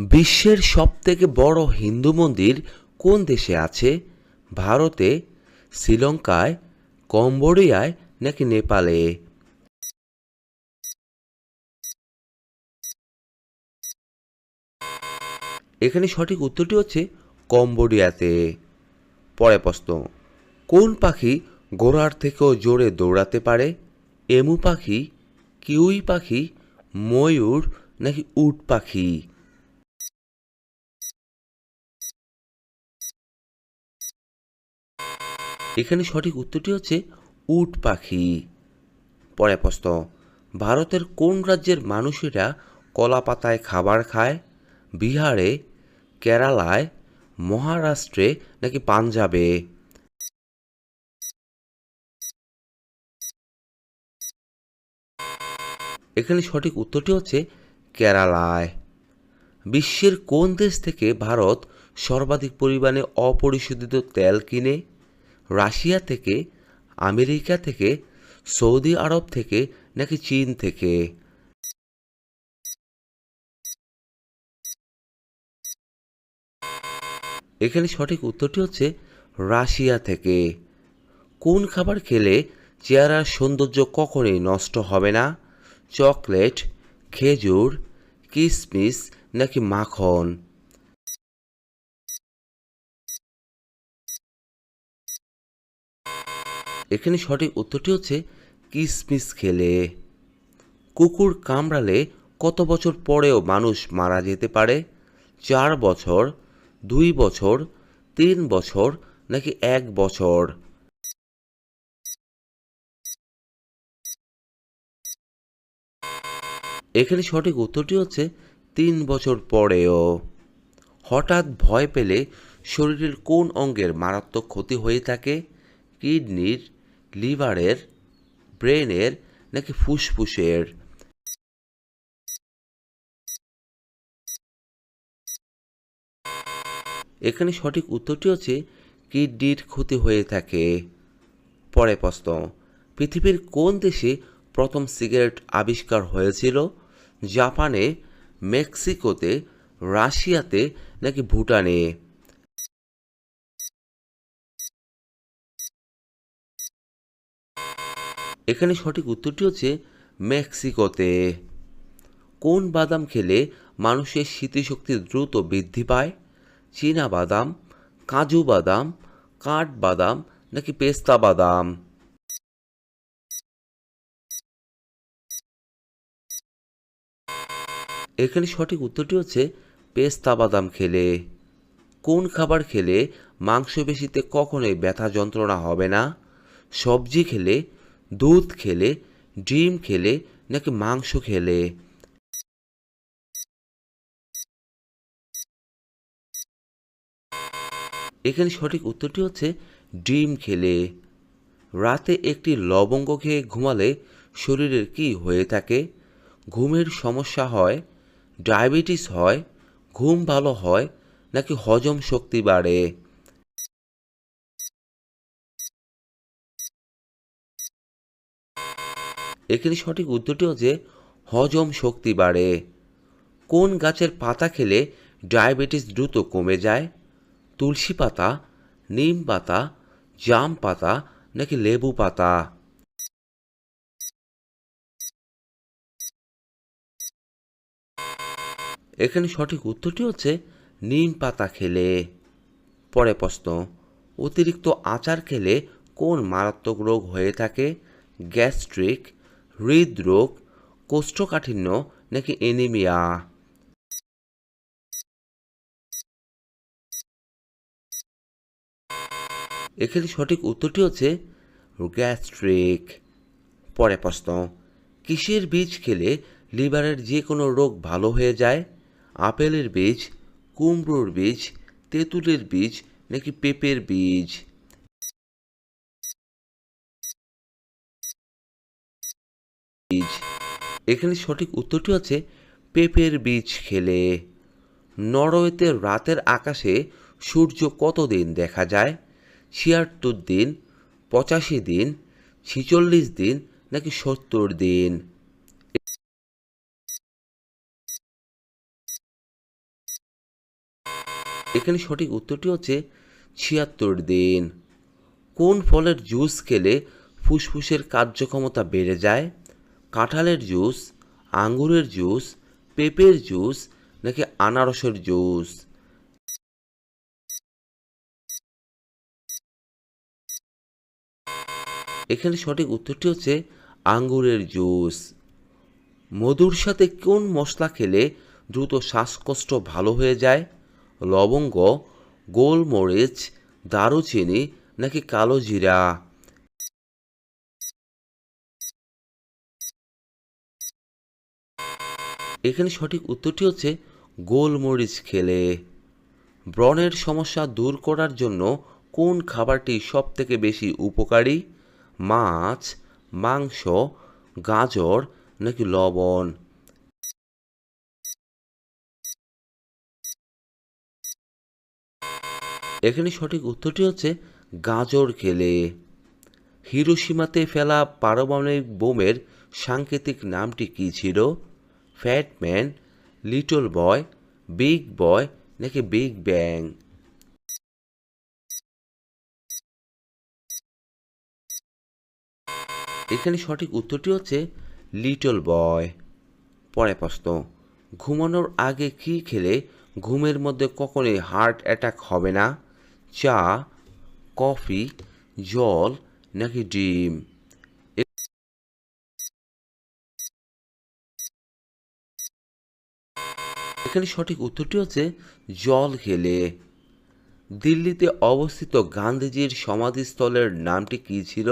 বিশ্বের সবথেকে বড় হিন্দু মন্দির কোন দেশে আছে? ভারতে, শ্রীলঙ্কায়, কম্বোডিয়ায় নাকি নেপালে? এখানে সঠিক উত্তরটি হচ্ছে কম্বোডিয়াতে। পরের প্রশ্ন, কোন পাখি ঘোড়ার থেকেও জোরে দৌড়াতে পারে? এমু পাখি, কিউই পাখি, ময়ূর নাকি উট পাখি? এখানে সঠিক উত্তরটি হচ্ছে উট পাখি। পরের প্রশ্ন, ভারতের কোন রাজ্যের মানুষেরা কলা পাতায় খাবার খায়? বিহারে, কেরালায়, মহারাষ্ট্রে নাকি পাঞ্জাবে? এখানে সঠিক উত্তরটি হচ্ছে কেরালায়। বিশ্বের কোন দেশ থেকে ভারত সর্বাধিক পরিমাণে অপরিশোধিত তেল কিনে? রাশিয়া থেকে, আমেরিকা থেকে, সৌদি আরব থেকে নাকি চীন থেকে? এখানে সঠিক উত্তরটি হচ্ছে রাশিয়া থেকে। কোন খাবার খেলে চেহারার সৌন্দর্য কখনোই নষ্ট হবে না? চকলেট, খেজুর, কিশমিশ নাকি মাখন? এখানে সঠিক উত্তরটি হচ্ছে কিশমিশ খেলে। কুকুর কামড়ালে কত বছর পরেও মানুষ মারা যেতে পারে? 4 বছর, 2 বছর, 3 বছর নাকি 1 বছর? এখানে সঠিক উত্তরটি হচ্ছে 3 বছর পরেও। হঠাৎ ভয় পেলে শরীরের কোন অঙ্গের মারাত্মক ক্ষতি হয়ে থাকে? কিডনির, লিভারের, ব্রেনের নাকি ফুসফুসের? এখানে সঠিক উত্তরটি হচ্ছে কিডনির ক্ষতি হয়ে থাকে। পরের প্রশ্ন, পৃথিবীর কোন দেশে প্রথম সিগারেট আবিষ্কার হয়েছিল? জাপানে, মেক্সিকোতে, রাশিয়াতে নাকি ভুটানে? এখানে সঠিক উত্তরটি হচ্ছে মেক্সিকোতে। কোন বাদাম খেলে মানুষের স্মৃতিশক্তি দ্রুত বৃদ্ধি পায়? চীনা বাদাম, কাজু বাদাম, কাঠবাদাম নাকি পেস্তা বাদাম? এখানে সঠিক উত্তরটি হচ্ছে পেস্তা বাদাম খেলে। কোন খাবার খেলে মাংসপেশিতে কখনোই ব্যথা যন্ত্রণা হবে না? সবজি খেলে, দুধ খেলে, ডিম খেলে নাকি মাংস খেলে? এখানে সঠিক উত্তরটি হচ্ছে ডিম খেলে। রাতে একটি লবঙ্গ খেয়ে ঘুমালে শরীরের কি হয়ে থাকে? ঘুমের সমস্যা হয়, ডায়াবেটিস হয়, ঘুম ভালো হয় নাকি হজম শক্তি বাড়ে? এখানে সঠিক উত্তরটি হচ্ছে হজম শক্তি বাড়ে। কোন গাছের পাতা খেলে ডায়াবেটিস দ্রুত কমে যায়? তুলসী পাতা, নিম পাতা, জাম পাতা নাকি লেবু পাতা? এখানে সঠিক উত্তরটি হচ্ছে নিম পাতা খেলে। পরে প্রশ্ন, অতিরিক্ত আচার খেলে কোন মারাত্মক রোগ হয়ে থাকে? গ্যাস্ট্রিক, হৃদরোগ, কোষ্ঠকাঠিন্য নাকি অ্যানিমিয়া? এখানে সঠিক উত্তরটি হচ্ছে গ্যাস্ট্রিক। পরে প্রশ্ন, কিসের বীজ খেলে লিভারের যে কোনো রোগ ভালো হয়ে যায়? আপেলের বীজ, কুমড়োর বীজ, তেঁতুলের বীজ নাকি পেঁপের বীজ? এখানে সঠিক উত্তরটি হচ্ছে পেঁপের বীজ খেলে। নরওয়েতে রাতের আকাশে সূর্য কত দিন দেখা যায়? ৭৬ দিন, ৮৫ দিন, ৪৬ দিন নাকি ৭০ দিন? এখানে সঠিক উত্তরটি হচ্ছে ৭৬ দিন। কোন ফলের জুস খেলে ফুসফুসের কার্যক্ষমতা বেড়ে যায়? কাঁঠালের জুস, আঙ্গুরের জুস, পেঁপের জুস নাকি আনারসের জুস? এখানে সঠিক উত্তরটি হচ্ছে আঙ্গুরের জুস। মধুর সাথে কোন মশলা খেলে দ্রুত শ্বাসকষ্ট ভালো হয়ে যায়? লবঙ্গ, গোলমরিচ, দারুচিনি নাকি কালো জিরা? এখানে সঠিক উত্তরটি হচ্ছে গোলমরিচ খেলে। ব্রণের সমস্যা দূর করার জন্য কোন খাবারটি সবথেকে বেশি উপকারী? মাছ, মাংস, গাজর নাকি লবণ? এখানে সঠিক উত্তরটি হচ্ছে গাজর খেলে। হিরোশিমাতে ফেলা পারমাণবিক বোমের সাংকেতিক নামটি কী ছিল? Fat man, little boy, big boy নাকি বিগ ব্যাং? এখানে সঠিক উত্তরটি হচ্ছে লিটল বয়। পরের প্রশ্ন, ঘুমানোর আগে কী খেলে ঘুমের মধ্যে কখনোই হার্ট অ্যাটাক হবে না? চা, কফি, জল নাকি ডিম? এখানে সঠিক উত্তরটি হচ্ছে জল খেলে। দিল্লিতে অবস্থিত গান্ধীজির সমাধিস্থলের নামটি কী ছিল?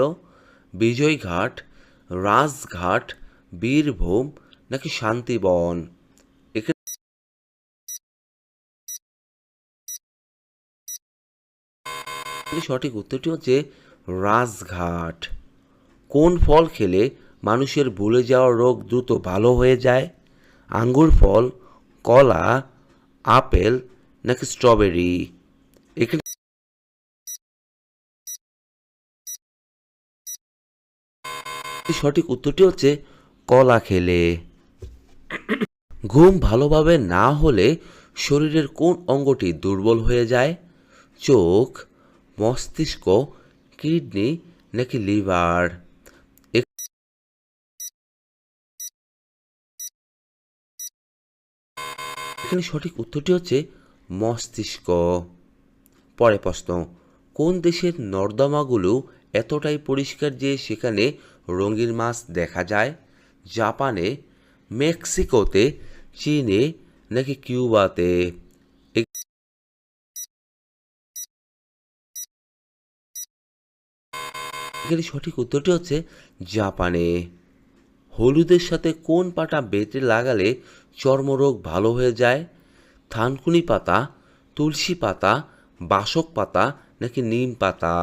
বিজয়ঘাট, রাজঘাট, বীরভূম নাকি শান্তিবন? এখানে সঠিক উত্তরটি হচ্ছে রাজঘাট। কোন ফল খেলে মানুষের ভুলে যাওয়ার রোগ দ্রুত ভালো হয়ে যায়? আঙ্গুর ফল, কলা, আপেল নাকি স্ট্রবেরি? এখানে সঠিক উত্তরটি হচ্ছে কলা খেলে। ঘুম ভালোভাবে না হলে শরীরের কোন অঙ্গটি দুর্বল হয়ে যায়? চোখ, মস্তিষ্ক, কিডনি নাকি লিভার? এখানে সঠিক উত্তরটি হচ্ছে মস্তিষ্ক। পরের প্রশ্ন, কোন দেশের নর্দমাগুলো এতটাই পরিষ্কার যে সেখানে রঙিন মাছ দেখা যায়? জাপানে, মেক্সিকোতে, চীনে নাকি কিউবাতে? এখানে সঠিক উত্তরটি হচ্ছে জাপানে। হলুদের সাথে কোন পাতা বেটে লাগালে চর্মরোগ ভালো হয়ে যায়? থানকুনি পাতা, তুলসী পাতা, বাসক পাতা নাকি নিম পাতা?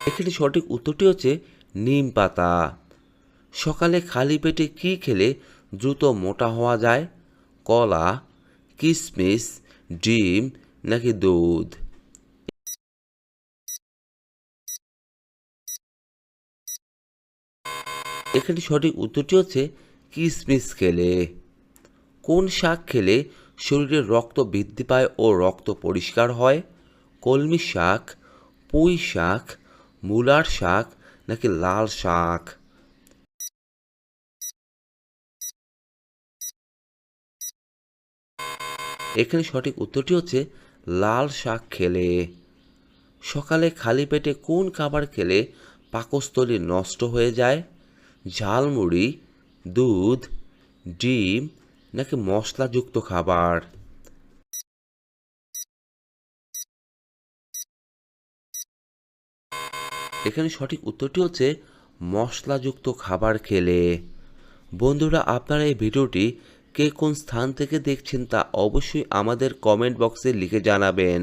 এখানে সঠিক উত্তরটি হচ্ছে নিম পাতা। সকালে খালি পেটে কী খেলে দ্রুত মোটা হওয়া যায়? কলা, কিশমিশ, ডিম নাকি দুধ? এখানে সঠিক উত্তরটি হচ্ছে কিশমিশ খেলে। কোন শাক খেলে শরীরে রক্ত বৃদ্ধি পায় ও রক্ত পরিষ্কার হয়? কলমি শাক, পুঁই শাক, মূলার শাক নাকি লাল শাক? এখানে সঠিক উত্তরটি হচ্ছে লাল শাক খেলে। সকালে খালি পেটে কোন খাবার খেলে পাকস্থলী নষ্ট হয়ে যায়? ঝালমুড়ি, দুধ, ডিম নাকি মশলাযুক্ত খাবার? এখানে সঠিক উত্তরটি হচ্ছে মশলাযুক্ত খাবার খেলে। বন্ধুরা, আপনারা এই ভিডিওটি কে কোন স্থান থেকে দেখছেন তা অবশ্যই আমাদের কমেন্ট বক্সে লিখে জানাবেন।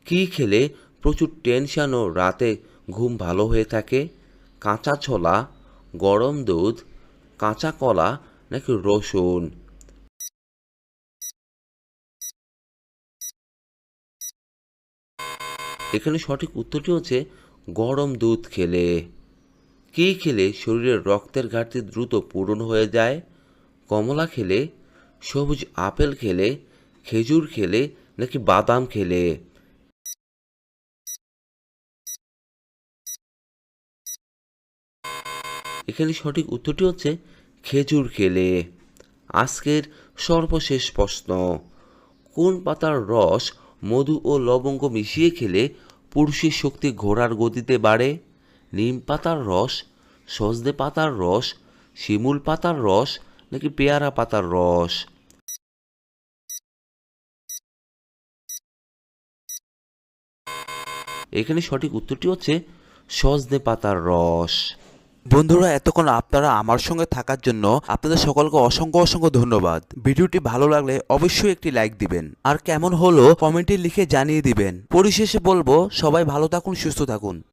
কী খেলে প্রচুর টেনশন ও রাতে ঘুম ভালো হয়ে থাকে? কাঁচা ছোলা, গরম দুধ, কাঁচা কলা নাকি রসুন? এখানে সঠিক উত্তরটি হচ্ছে গরম দুধ খেলে। কী খেলে শরীরের রক্তের ঘাটতি দ্রুত পূরণ হয়ে যায়? কমলা খেলে, সবুজ আপেল খেলে, খেজুর খেলে নাকি বাদাম খেলে? এখানে সঠিক উত্তরটি হচ্ছে খেজুর খেলে। আজকের সর্বশেষ প্রশ্ন, কোন পাতার রস মধু ও লবঙ্গ মিশিয়ে খেলে পুরুষের শক্তি ঘোড়ার গতিতে বাড়ে? নিম পাতার রস, সজনে পাতার রস, শিমুল পাতার রস নাকি পেয়ারা পাতার রস? এখানে সঠিক উত্তরটি হচ্ছে সজনে পাতার রস। বন্ধুরা, এতক্ষণ আপনারা আমার সঙ্গে থাকার জন্য আপনাদের সকলকে অসংখ্য অসংখ্য ধন্যবাদ। ভিডিওটি ভালো লাগলে অবশ্যই একটি লাইক দিবেন, আর কেমন হলো কমেন্টে লিখে জানিয়ে দিবেন। পরিশেষে বলবো, সবাই ভালো থাকুন, সুস্থ থাকুন।